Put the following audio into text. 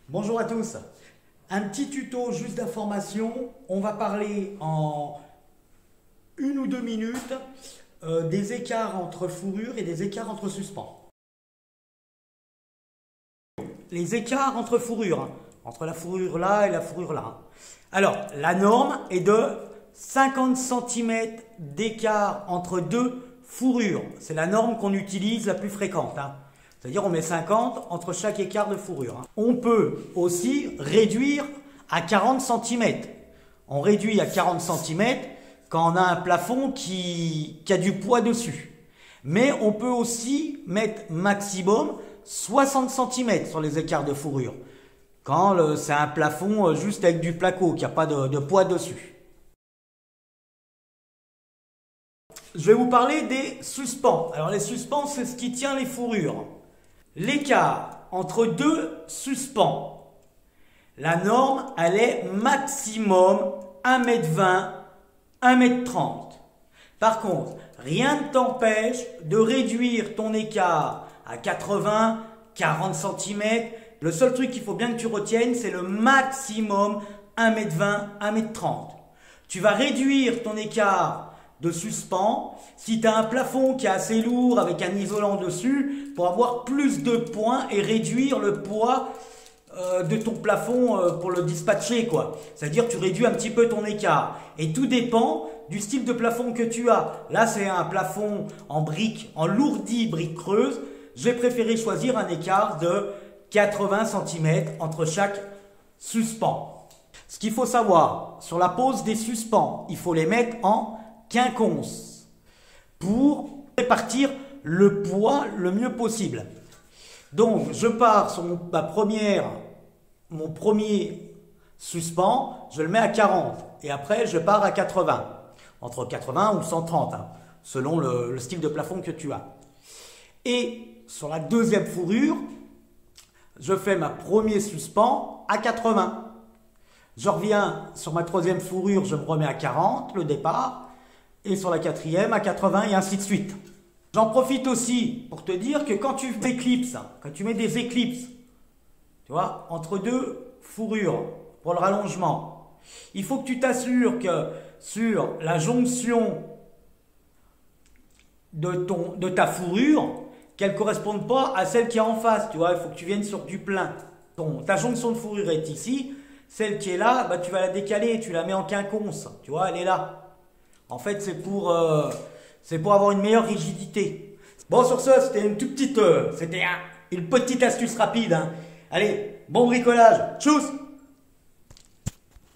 Bonjour à tous. Un petit tuto juste d'information. On va parler en 1 ou 2 minutes des écarts entre fourrure et des écarts entre suspens. Les écarts entre fourrures, hein, entre la fourrure là et la fourrure là. Hein. Alors, la norme est de 50 cm d'écart entre deux fourrures. C'est la norme qu'on utilise la plus fréquente. Hein. C'est-à-dire on met 50 entre chaque écart de fourrure. Hein. On peut aussi réduire à 40 cm. On réduit à 40 cm quand on a un plafond qui a du poids dessus. Mais on peut aussi mettre maximum 60 cm sur les écarts de fourrure. Quand c'est un plafond juste avec du placo, qui n'a pas de poids dessus. Je vais vous parler des suspens. Alors les suspens, c'est ce qui tient les fourrures. L'écart entre deux suspens, la norme, elle est maximum 1,20 m, 1,30 m. Par contre, rien ne t'empêche de réduire ton écart à 80, 40 cm. Le seul truc qu'il faut bien que tu retiennes, c'est le maximum 1,20 m, 1,30 m. Tu vas réduire ton écart de suspens si tu as un plafond qui est assez lourd avec un isolant dessus pour avoir plus de points et réduire le poids de ton plafond pour le dispatcher, quoi. C'est-à-dire tu réduis un petit peu ton écart. Et tout dépend du style de plafond que tu as. Là, c'est un plafond en briques, en lourdi briques creuses. J'ai préféré choisir un écart de 80 cm entre chaque suspens. Ce qu'il faut savoir, sur la pose des suspens, il faut les mettre en quinconce pour répartir le poids le mieux possible. Donc, je pars sur mon premier suspens, je le mets à 40 et après je pars à 80, entre 80 ou 130, hein, selon le style de plafond que tu as. Et sur la deuxième fourrure, je fais ma premier suspens à 80. Je reviens sur ma troisième fourrure, je me remets à 40, le départ, et sur la quatrième à 80 et ainsi de suite. J'en profite aussi pour te dire que quand tu éclipses, quand tu mets des éclipses, tu vois, entre deux fourrures pour le rallongement, il faut que tu t'assures que sur la jonction de ta fourrure, qu'elle ne corresponde pas à celle qui est en face. Tu vois, il faut que tu viennes sur du plein. Ta jonction de fourrure est ici. Celle qui est là, bah, tu vas la décaler, tu la mets en quinconce. Tu vois, elle est là. En fait, c'est pour avoir une meilleure rigidité. Bon, sur ce, c'était une toute petite, une petite astuce rapide. Hein. Allez, bon bricolage. Tchuss!